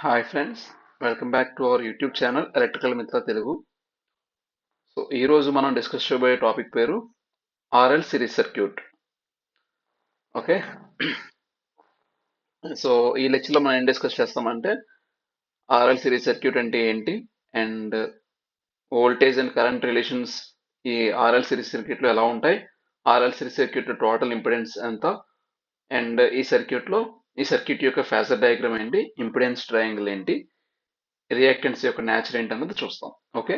Hi friends, welcome back to our YouTube channel electrical మిత్ర Telugu. So ఈ రోజు మనం డిస్కస్ చేయబోయే టాపిక్ పేరు RL series circuit. Okay, so ఈ లెక్చర్లో మనం ఏం డిస్కస్ చేస్తామంటే ఆర్ఎల్ సిరీస్ సర్క్యూట్ అంటే ఏంటి and voltage and current relations ఈ ఆర్ఎల్ సిరీస్ సర్క్యూట్లో ఎలా ఉంటాయి, RL series circuit total impedance ఎంత, అండ్ ఈ సర్క్యూట్ యొక్క ఫేజర్ డయాగ్రామ్ ఏంటి, ఇంపిడెన్స్ ట్రయాంగిల్ ఏంటి, రియాక్టెన్స్ యొక్క నేచర్ ఏంటి అన్నది చూస్తాం. ఓకే,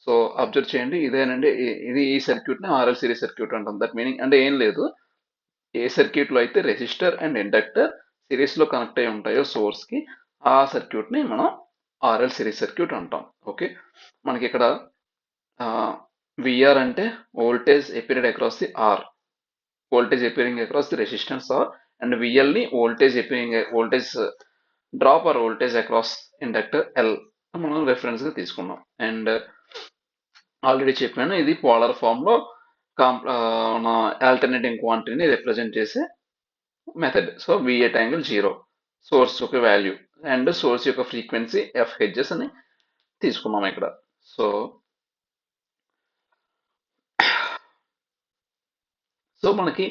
సో అబ్జర్వ్ చేయండి, ఇదేనండి ఇది ఈ సర్క్యూట్ ని ఆర్ఎల్ సిరీస్ సర్క్యూట్ అంటాం. దట్ మీనింగ్ అంటే ఏం లేదు, ఏ సర్క్యూట్ లో అయితే రెసిస్టర్ అండ్ ఇండక్టర్ సిరీస్ లో కనెక్ట్ అయి ఉంటాయో సోర్స్ కి, ఆ సర్క్యూట్ ని మనం ఆర్ఎల్ సిరీస్ సర్క్యూట్ అంటాం. ఓకే, మనకి ఇక్కడ విఆర్ అంటే voltage appeared across the R, voltage appearing across the resistance R, and VL ని voltage drop or voltage across inductor L మనం రెఫరెన్స్ గా తీసుకున్నాం. అండ్ ఆల్రెడీ చెప్పాను, ఇది పోలార్ ఫామ్ లో మన ఆల్టర్నేటింగ్ క్వాంటిటీని రిప్రజెంట్ చేసే method. So V at angle 0 source యొక్క వాల్యూ అండ్ సోర్స్ యొక్క ఫ్రీక్వెన్సీ ఎఫ్ హెచ్ఎస్ అని తీసుకున్నాం ఇక్కడ. సో సో మనకి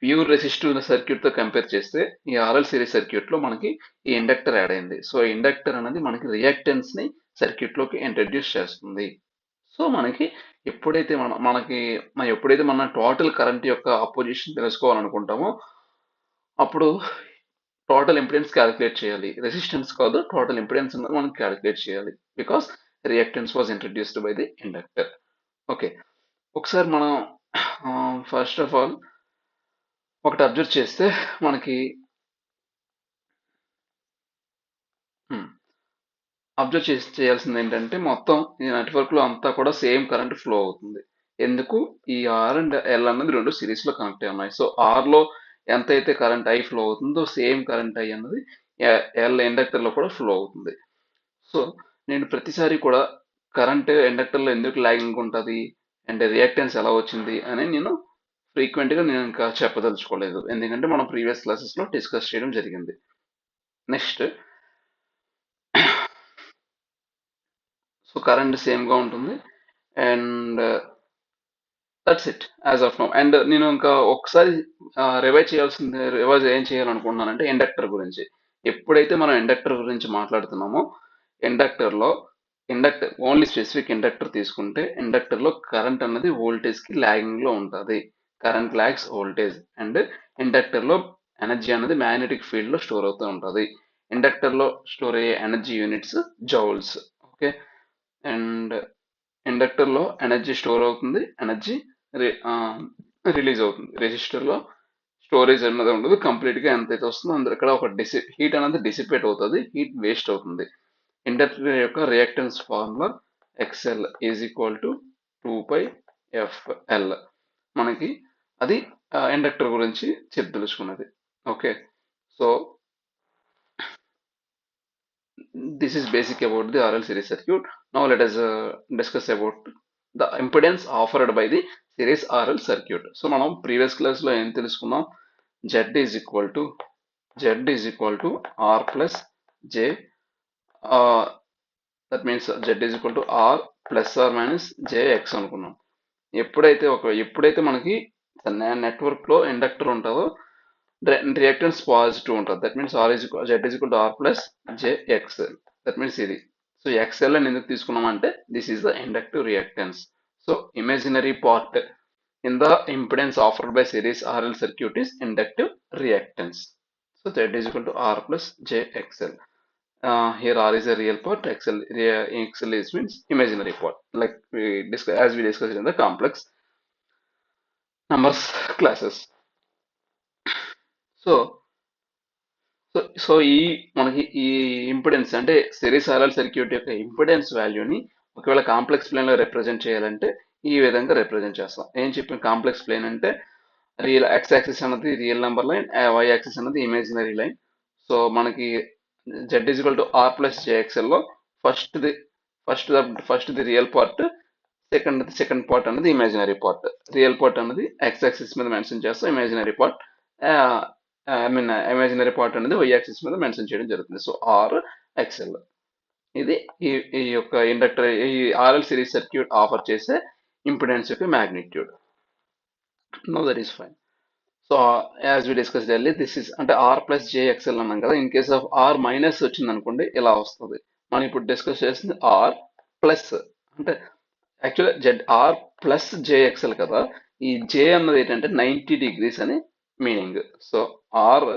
ప్యూర్ రెసిస్టివ్ సర్క్యూట్ తో కంపేర్ చేస్తే ఈ ఆర్ఎల్ సిరీస్ సర్క్యూట్ లో మనకి ఈ ఇండక్టర్ యాడ్ అయింది. సో ఇండక్టర్ అనేది మనకి రియాక్టెన్స్ ని సర్క్యూట్ లోకి ఇంట్రడ్యూస్ చేస్తుంది. సో మనకి ఎప్పుడైతే మన టోటల్ కరెంట్ యొక్క అపోజిషన్ తెలుసుకోవాలనుకుంటామో అప్పుడు టోటల్ ఇంపిడెన్స్ క్యాలిక్యులేట్ చేయాలి. రెసిస్టెన్స్ కాదు, టోటల్ ఇంపిడెన్స్ అనేది మనం క్యాలిక్యులేట్ చేయాలి, because reactance was introduced by the inductor. Okay, ఒకసారి మనం ఫస్ట్ ఆఫ్ ఆల్ ఒకటి అబ్జర్వ్ చేస్తే మనకి చేయాల్సింది ఏంటంటే, మొత్తం ఈ నెట్వర్క్ లో అంతా కూడా సేమ్ కరెంట్ ఫ్లో అవుతుంది. ఎందుకు? ఈ ఆర్ అండ్ ఎల్ అన్నది రెండు సిరీస్ లో కనెక్ట్ అయి ఉన్నాయి. సో ఆర్ లో ఎంతైతే కరెంట్ ఐ ఫ్లో అవుతుందో సేమ్ కరెంట్ ఐ అన్నది ఎల్ ఇండక్టర్ లో కూడా ఫ్లో అవుతుంది. సో నేను ప్రతిసారి కూడా కరెంట్ ఇండక్టర్ లో ఎందుకు లాగింగ్ ఉంటుంది అండ్ రియాక్టెన్స్ ఎలా వచ్చింది అని నేను ఫ్రీక్వెంట్ గా నేను ఇంకా చెప్పదలుచుకోలేదు, ఎందుకంటే మనం ప్రీవియస్ క్లాసెస్ లో డిస్కస్ చేయడం జరిగింది. నెక్స్ట్, సో కరెంట్ సేమ్ గా ఉంటుంది and that's it as of now. And నేను ఇంకా ఒకసారి రివైజ్ ఏం చేయాలనుకుంటున్నానంటే ఇండక్టర్ గురించి. ఎప్పుడైతే మనం ఇండక్టర్ గురించి మాట్లాడుతున్నామో ఇండక్టర్ ఓన్లీ స్పెసిఫిక్ ఇండక్టర్ తీసుకుంటే ఇండక్టర్ లో కరెంట్ అన్నది వోల్టేజ్ కి లాగింగ్ లో ఉంటుంది. Current lags voltage. And inductor లో ఎనర్జీ అనేది మ్యాగ్నెటిక్ ఫీల్డ్ లో స్టోర్ అవుతూ ఉంటుంది. ఇండక్టర్ లో స్టోర్ అయ్యే energy units joules. Okay, and inductor లో ఎనర్జీ స్టోర్ అవుతుంది, ఎనర్జీ రిలీజ్ అవుతుంది. రెసిస్టర్ లో స్టోరేజ్ అనేది ఉండదు, కంప్లీట్ గా ఎంతైతే వస్తుందో అందరు ఇక్కడ ఒక హీట్ అనేది డిసిపేట్ అవుతుంది, హీట్ వేస్ట్ అవుతుంది. ఇండక్టర్ యొక్క reactance formula XL is equal to 2πfl. మనకి అది ఇండక్టర్ గురించి తెలుసుకున్నది. Okay, so this is basic about the RL series circuit. Now let us discuss about the impedance offered by the series RL circuit. So మనం previous class లో ఏం తెలుసుకున్నాం? Z is equal to R plus J. That means Z is equal to R plus or minus JX అనుకున్నాం. ఎప్పుడైతే మనకి network లో inductor ఉంటుందో reactance positive ఉంటుంది. That means Z is equal to R plus JXL. That means ఇది. So XL అని ఎందుకు తీసుకున్నామంటే this is the inductive reactance. So imaginary part in the impedance offered by series RL circuit is inductive reactance. So Z is equal to R plus JXL. Here R is a real part, XL is means imaginary part, like as we discussed in the complex numbers classes. So ఈ మనకి ఈ impedance అంటే series RL circuit యొక్క impedance వాల్యూని ఒకవేళ complex plane లో represent చేయాలంటే ఈ విధంగా రిప్రజెంట్ చేస్తాం. ఏం చెప్పిన కాంప్లెక్స్ ప్లేన్ అంటే రియల్ ఎక్స్ యాక్సిస్ అన్నది real number line, Y axis అన్నది ఇమాజినరీ లైన్. సో మనకి Z is equal to R plus JXL లో first the real part, second part అనేది ఇమాజినరీ పార్ట్. రియల్ పార్ట్ అనేది ఎక్స్ యాక్సిస్ మీద mention చేస్తాం, imaginary part అనేది Y axis మీద mention చేయడం జరుగుతుంది. So R XL. ఇది ఈ ఈ యొక్క ఇండక్టర్ ఈ ఆర్ఎల్ సిరీస్ సర్క్యూట్ ఆఫర్ చేసే ఇంపిడెన్స్ యొక్క magnitude. No that is fine. So as we discuss early this is అంటే ఆర్ ప్లస్ జేఎక్స్ఎల్ అన్నాం కదా. In case of R minus వచ్చింది అనుకోండి ఇలా వస్తుంది. మనం ఇప్పుడు డిస్కస్ చేసింది ఆర్ ప్లస్ అంటే యాక్చువల్గా జెడ్ ఆర్ ప్లస్ జేఎక్స్ఎల్ కదా. ఈ జే అన్నది ఏంటంటే 90 డిగ్రీస్ అని meaning. So R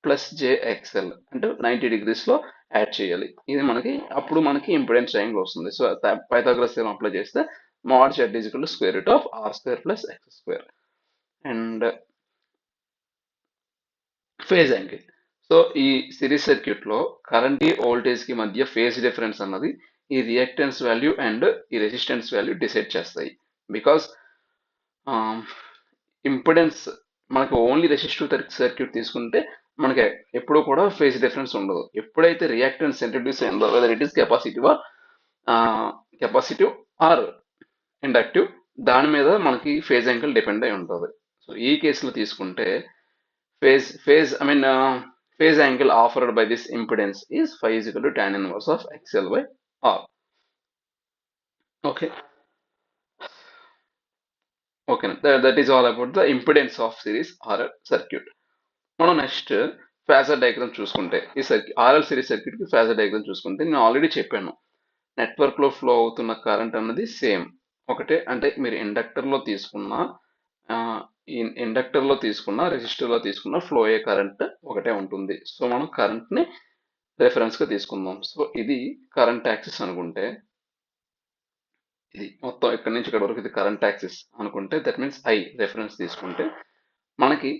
plus jXL అంటే 90 డిగ్రీస్ లో యాడ్ చేయాలి. ఇది మనకి అప్పుడు మనకి ఇంపిడెన్స్ ట్రయాంగిల్ వస్తుంది. సో పైథాగరస్ థియరం అప్లై చేస్తే mod z is equal to square root of r square plus x square. And phase angle. So ఈ సిరీస్ సర్క్యూట్ లో కరెంట్ కి వోల్టేజ్ కి మధ్య ఫేజ్ డిఫరెన్స్ అన్నది ఈ రియాక్టెన్స్ వాల్యూ అండ్ ఈ రెసిస్టెన్స్ వాల్యూ డిసైడ్ చేస్తాయి. బికాస్ ఇంపిడెన్స్ మనకు ఓన్లీ రెసిస్టివ్ సర్క్యూట్ తీసుకుంటే మనకి ఎప్పుడూ కూడా ఫేజ్ డిఫరెన్స్ ఉండదు. ఎప్పుడైతే రియాక్టెన్స్ ఇంట్రడ్యూస్ అయిందో whether it is capacitive or inductive దాని మీద మనకి ఫేజ్ యాంగిల్ డిపెండ్ అయి ఉంటుంది. సో ఈ కేసులో తీసుకుంటే phase angle offered by this impedance is phi is equal to tan inverse of XL by R. Okay. Okay. That is all about the impedance of series RL circuit. మనం next phasor diagram చూసుకుంటే ఈ RL series circuit కి phasor diagram చూసుకుంటే నేను already చెప్పాను network లో flow అవుతున్న current అన్నది సేమ్ ఒకటే. అంటే మీరు ఇండక్టర్ లో తీసుకున్న రెసిస్టర్ లో తీసుకున్న ఫ్లో అయ్యే కరెంట్ ఒకటే ఉంటుంది. సో మనం కరెంట్ ని రెఫరెన్స్ గా తీసుకుందాం. సో ఇది కరెంట్ యాక్సిస్ అనుకుంటే ఇది మొత్తం ఇక్కడ నుంచి ఇక్కడ వరకు ఇది కరెంట్ యాక్సిస్ అనుకుంటే దట్ మీన్స్ ఐ రెఫరెన్స్ తీసుకుంటే మనకి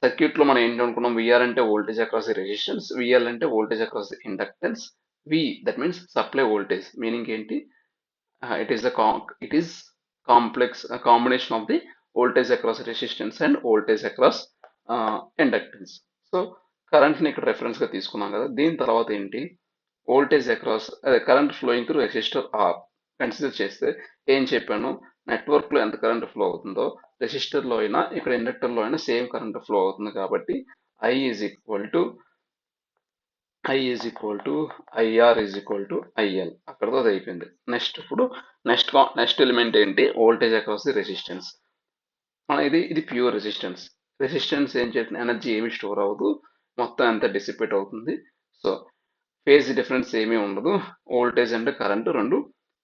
సర్క్యూట్ లో మనం ఏంటి అనుకున్నాం, విఆర్ అంటే voltage across the resistance, VL అంటే voltage across the inductance, V that means supply voltage. Meaning ఏంటి, it is complex combination of the voltage across resistance and voltage across inductance. So current ని ఇక్కడ reference గా తీసుకున్నాం కదా. దీని తర్వాత ఏంటి, voltage across current flowing through resistor R consider చేస్తే ఏం చెప్పాను, నెట్వర్క్ లో ఎంత కరెంట్ ఫ్లో అవుతుందో రెసిస్టర్ లో అయినా ఇక్కడ ఇండక్టర్ లో అయినా సేమ్ కరెంట్ ఫ్లో అవుతుంది. కాబట్టి I is equal to IR is equal to IL. అక్కడతో అది అయిపోయింది. నెక్స్ట్ ఇప్పుడు నెక్స్ట్ ఎలిమెంట్ ఏంటి, వోల్టేజ్ అక్రాస్ ది రెసిస్టెన్స్. ఇది ప్యూర్ రెసిస్టెన్స్ ఏం చేస్తుంది, ఎనర్జీ ఏమి స్టోర్ అవ్వదు, మొత్తం అంతా డిసిపేట్ అవుతుంది. సో ఫేజ్ డిఫరెన్స్ ఏమీ ఉండదు, వోల్టేజ్ అండ్ కరెంట్ రెండు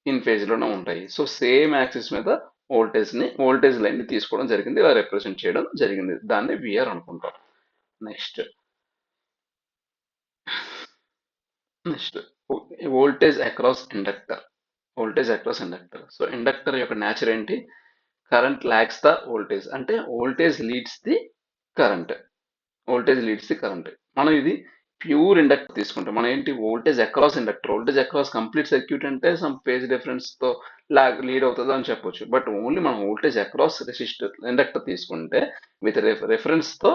ఇన్ ఫేజ్ లోనే ఉంటాయి. సో సేమ్ యాక్సిస్ మీద వోల్టేజ్ లైన్ ని తీసుకోవడం జరిగింది, ఇలా రిప్రజెంట్ చేయడం జరిగింది. దాన్ని విఆర్ అనుకుంటాం. Next voltage across inductor. So inductor యొక్క నేచర్ ఏంటి, కరెంట్ లాగ్స్ ద వోల్టేజ్, అంటే వోల్టేజ్ లీడ్స్ ది కరెంట్. మనం ఇది ప్యూర్ ఇండక్టర్ తీసుకుంటాం. మనం ఏంటి, voltage across inductor. Voltage across complete circuit అంటే సమ్ ఫేజ్ డిఫరెన్స్ తో లీడ్ అవుతుంది అని చెప్పొచ్చు. బట్ ఓన్లీ మనం వోల్టేజ్ అక్రాస్ ఇండక్టర్ తీసుకుంటే విత్ రెఫరెన్స్ తో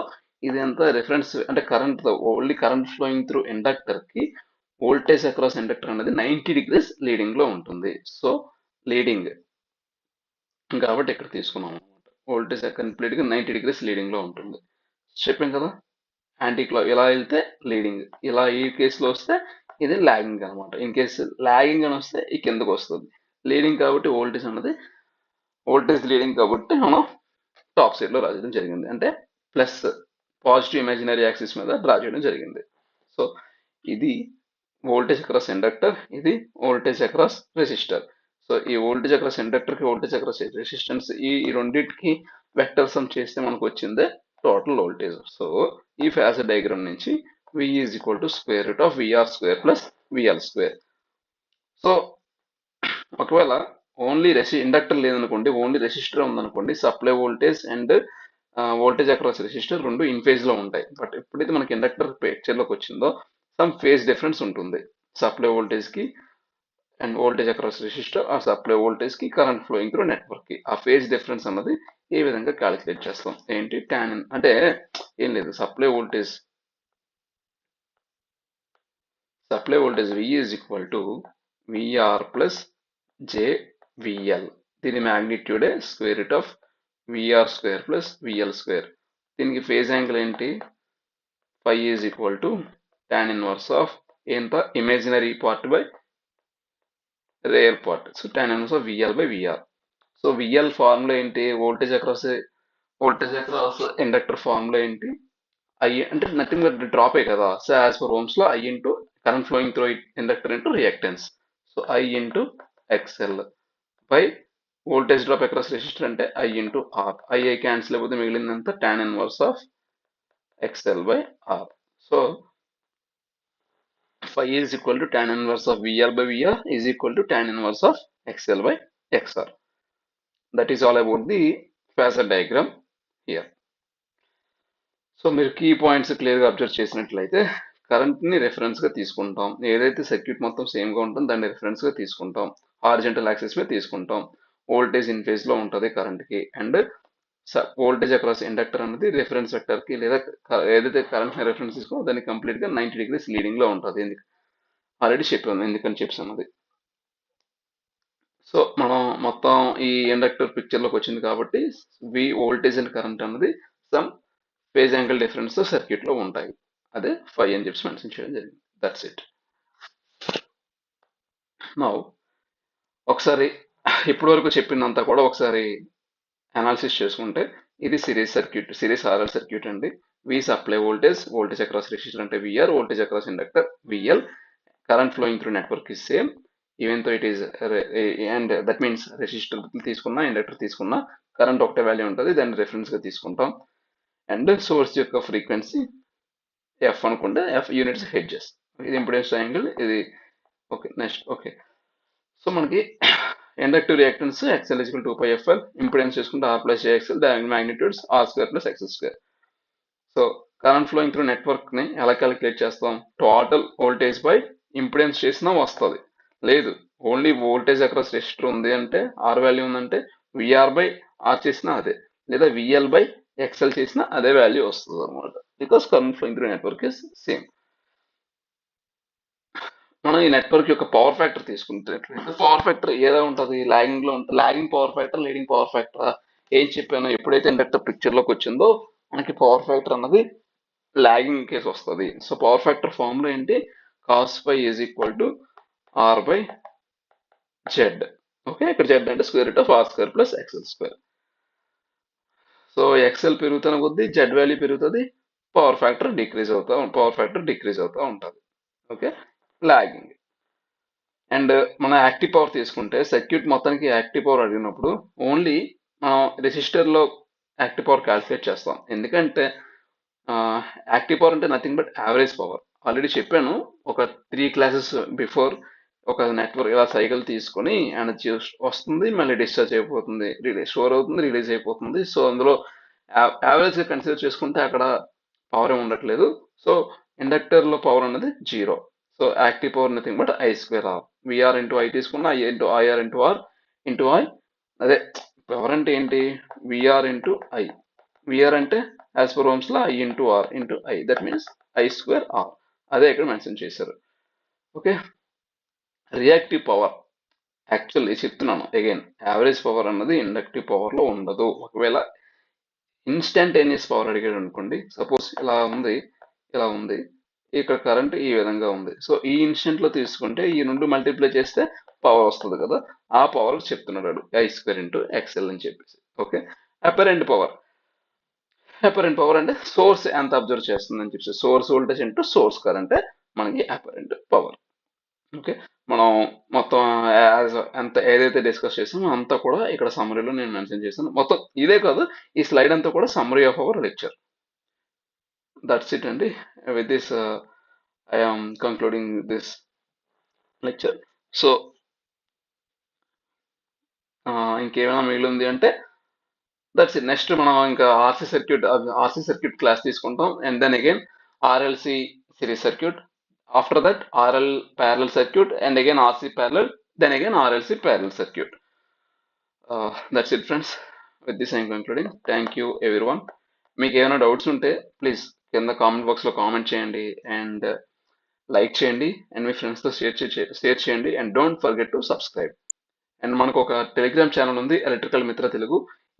ఇది ఎంత రిఫరెన్స్ అంటే కరెంట్ తో only current flowing through inductor కి వోల్టేజ్ అక్రాస్ ఇండక్టర్ అనేది 90 డిగ్రీస్ లీడింగ్ లో ఉంటుంది. సో లీడింగ్ కాబట్టి ఇక్కడ తీసుకున్నాం అనమాట. వోల్టేజ్ కంప్లీట్ గా 90 డిగ్రీస్ లీడింగ్ లో ఉంటుంది. చెప్పాం కదా, యాంటీ క్లాక్ ఇలా వెళ్తే లీడింగ్, ఇలా ఈ కేసులో వస్తే ఇది లాగింగ్ అనమాట. ఇన్ కేసు లాగింగ్ అని వస్తే ఈ కిందకు వస్తుంది. లీడింగ్ కాబట్టి వోల్టేజ్ లీడింగ్ కాబట్టి మనం టాప్ సైడ్ లో రాయడం జరిగింది, అంటే ప్లస్ పాజిటివ్ ఇమాజినరీ యాక్సిస్ మీద డ్రా చేయడం జరిగింది. సో ఇది వోల్టేజ్ అక్రాస్ ఇండక్టర్, ఇది వోల్టేజ్ అక్రాస్ రెసిస్టర్. సో ఈ వోల్టేజ్ అక్రాస్ ఇండక్టర్ కి వోల్టేజ్ అక్రాస్ రెసిస్టెన్స్ ఈ రెండింటికి వెక్టర్ సమ్ చేస్తే మనకు వచ్చిందే టోటల్ వోల్టేజ్. సో ఈ ఫేజర్ డయాగ్రామ్ నుంచి V is equal to square root of VR square plus VL square. So ఒకవేళ ఓన్లీ ఇండక్టర్ లేదనుకోండి, ఓన్లీ రెసిస్టర్ ఉందనుకోండి, supply voltage and voltage across resistor రెండు ఇన్ ఫేజ్ లో ఉంటాయి. బట్ ఎప్పుడైతే మనకి ఇండక్టర్ పిక్చర్ లోకి వచ్చిందో సమ్ ఫేజ్ డిఫరెన్స్ ఉంటుంది సప్లై వోల్టేజ్ కి అండ్ వోల్టేజ్ అక్రాస్ రెసిస్టర్, ఆ సప్లై వోల్టేజ్ కి కరెంట్ ఫ్లోయింగ్ త్రూ నెట్వర్క్ కి ఆ ఫేజ్ డిఫరెన్స్ అన్నది ఏ విధంగా క్యాలిక్యులేట్ చేస్తాం, ఏంటి tan అంటే ఏం లేదు, supply voltage V is equal to VR plus JVL. దీని మ్యాగ్నిట్యూడే square root of VR square plus VL square. దీనికి ఫేజ్ యాంగిల్ ఏంటి, phi is equal to tan inverse of ఎంత imaginary part by real part. So tan inverse of VL by VR. So VL formula ఏంటి, voltage across inductor formula ఏంటి, I అంటే nothing but డ్రాపే కదా. So as per Ohm's లో I into current flowing through inductor into reactance. So I into XL by voltage drop across resistor అంటే I into R. I cancel అయిపోతే మిగిలిందంతా tan inverse of XL by R. So phi is equal to tan inverse of VR by VR is equal to tan inverse of XL by XR. That is all about the phasor diagram here. So మీరు key points క్లియర్గా observe చేసినట్లయితే కరెంట్ని రెఫరెన్స్గా తీసుకుంటాం. ఏదైతే circuit మొత్తం సేమ్గా ఉంటుందో దాన్ని రెఫరెన్స్గా తీసుకుంటాం. హారిజంటల్ యాక్సిస్ మీద తీసుకుంటాం. వోల్టేజ్ ఇన్ ఫేజ్లో ఉంటుంది కరెంట్కి. అండ్ వోల్టేజ్ అక్రాస్ ఇండక్టర్ అనేది రెఫరెన్స్ వెక్టర్కి లేదా ఏదైతే కరెంట్ని రెఫరెన్స్ తీసుకో దాన్ని కంప్లీట్గా 90 degrees లీడింగ్లో ఉంటుంది. ఆల్రెడీ చెప్పాను ఎందుకని చెప్పాను అది. సో మనం మొత్తం ఈ ఇండక్టర్ పిక్చర్లోకి వచ్చింది కాబట్టి వోల్టేజ్ అండ్ కరెంట్ అన్నది సమ్ ఫేజ్ యాంగిల్ డిఫరెన్స్ సర్క్యూట్లో ఉంటాయి. అదే ఫై అని చెప్పి మెన్షన్ చేయడం జరిగింది. That's it. నౌ ఒకసారి ఇప్పటి వరకు చెప్పిందంతా కూడా ఒకసారి అనాలిసిస్ చేసుకుంటే ఇది series circuit, series RL circuit అండి. V supply voltage across resistor అంటే VR, voltage across inductor VL, current flowing through network is same even though it is and that means resistor తీసుకున్నా ఇండక్టర్ తీసుకున్నా current ఒకటే value ఉంటుంది, దాన్ని reference గా తీసుకుంటాం. And source యొక్క ఫ్రీక్వెన్సీ ఎఫ్ అనుకుంటే ఎఫ్ యూనిట్స్ హెడ్జెస్, ఇది ఇంపిడెన్స్ ట్రయాంగిల్ ఇది. Okay next okay. సో మనకి inductive reactance XL equal to 2πfl, impedance చేసుకుంటే ఆర్ ప్లస్ జేఎక్స్ఎల్, దాని magnitudes R square plus X square. So current flowing through network ని ఎలా calculate చేస్తాం, total voltage by impedance చేసినా వస్తుంది. లేదు ఓన్లీ వోల్టేజ్ అక్రాస్ రెసిస్టర్ ఉంది అంటే ఆర్ వాల్యూ ఉందంటే విఆర్ బై ఆర్ చేసినా అదే, లేదా విఎల్ బై ఎక్స్ఎల్ చేసినా అదే వాల్యూ వస్తుంది అనమాట. Because current flowing through network is same. మనం ఈ నెట్వర్క్ యొక్క పవర్ ఫ్యాక్టర్ తీసుకుంటున్నట్లయితే పవర్ ఫ్యాక్టర్ ఏదో ఉంటుంది, లాగింగ్ లో ఉంటుంది. Lagging power factor, leading power factor ఏం చెప్పాను, ఎప్పుడైతే ఇండక్టర్ పిక్చర్ లోకి వచ్చిందో మనకి పవర్ ఫ్యాక్టర్ అన్నది లాగింగ్ కేసు వస్తుంది. సో పవర్ ఫ్యాక్టర్ ఫార్ములా ఏంటి, cos phi is equal to r by z. Okay, ఇక్కడ z అంటే square root of R square plus XL square. So XL పెరుగుతున్న కొద్దీ z వాల్యూ పెరుగుతుంది, పవర్ ఫ్యాక్టర్ డిక్రీజ్ అవుతా ఉంటుంది. Okay, lagging. And మన active power తీసుకుంటే సర్క్యూట్ మొత్తానికి యాక్టివ్ పవర్ అడిగినప్పుడు ఓన్లీ మనం రెసిస్టర్లో యాక్టివ్ పవర్ క్యాల్కులేట్ చేస్తాం. ఎందుకంటే యాక్టివ్ పవర్ అంటే nothing but average power. Already చెప్పాను ఒక 3 క్లాసెస్ బిఫోర్, ఒక నెట్వర్క్ ఇలా సైకిల్ తీసుకొని ఎనర్జీ వస్తుంది, మళ్ళీ డిశ్చార్జ్ అయిపోతుంది, స్టోర్ అవుతుంది, రిలీజ్ అయిపోతుంది. సో అందులో యావరేజ్గా కన్సిడర్ చేసుకుంటే అక్కడ పవర్ ఏమి ఉండట్లేదు. సో ఇండక్టర్లో పవర్ అనేది 0. So active power nothing but I square R. VR into I తీసుకున్న I into IR into R into I. అదే పవర్ అంటే ఏంటి, విఆర్ ఇంటూ ఐ. విఆర్ అంటే యాజ్ పర్ ఓమ్స్ లో I into R into I, that means I square R. అదే ఇక్కడ mention చేశారు. Okay, reactive power actually చెప్తున్నాను అగైన్, యావరేజ్ పవర్ అన్నది ఇండక్టివ్ పవర్ లో ఉండదు. ఒకవేళ ఇన్స్టంటేనియస్ పవర్ అడిగాడు అనుకోండి, సపోజ్ ఇలా ఉంది ఇక్కడ కరెంట్ ఈ విధంగా ఉంది. సో ఈ ఇన్స్టెంట్ లో తీసుకుంటే ఈ రెండు మల్టిప్లై చేస్తే పవర్ వస్తుంది కదా, ఆ పవర్ చెప్తున్నాడు ఐ స్క్వేర్ ఇంటూ ఎక్స్ఎల్ అని చెప్పేసి. ఓకే, అపరెంట్ పవర్ అంటే సోర్స్ ఎంత అబ్జర్వ్ చేస్తుందని చెప్పి, source voltage into source current మనకి అపరెంట్ పవర్. ఓకే, మనం మొత్తం ఎంత ఏదైతే డిస్కస్ చేసామో అంతా కూడా ఇక్కడ సమ్మరీలో నేను మెన్షన్ చేశాను. మొత్తం ఇదే కాదు, ఈ స్లైడ్ అంతా కూడా summary of our lecture. That's it అండి. With this I am concluding this lecture. So ఇంకేమైనా మిగిలింది అంటే దట్స్ ఇట్. నెక్స్ట్ మనం ఇంకా ఆర్సీ సర్క్యూట్ క్లాస్ తీసుకుంటాం. And then again RLC series circuit, after that RL parallel circuit, and again RC parallel, then again RLC parallel circuit. That's it friends. With this I'm concluding. Thank you everyone. మీకు ఏమైనా doubts ఉంటే please కింద comment బాక్స్లో comment చేయండి, and like చేయండి, and మీ ఫ్రెండ్స్తో share చేయండి, and don't forget to subscribe. And మనకు ఒక టెలిగ్రామ్ ఛానల్ ఉంది, ఎలక్ట్రికల్ మిత్ర తెలుగు.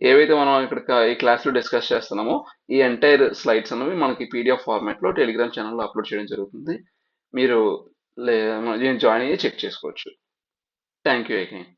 ఏవైతే మనం ఇక్కడ ఈ క్లాస్లో డిస్కస్ చేస్తున్నామో ఈ ఎంటైర్ స్లైడ్స్ అనేవి మనకి పీడిఎఫ్ ఫార్మాట్లో టెలిగ్రామ్ ఛానల్లో అప్లోడ్ చేయడం జరుగుతుంది. మీరు జాయిన్ అయ్యి చెక్ చేసుకోవచ్చు. Thank you again.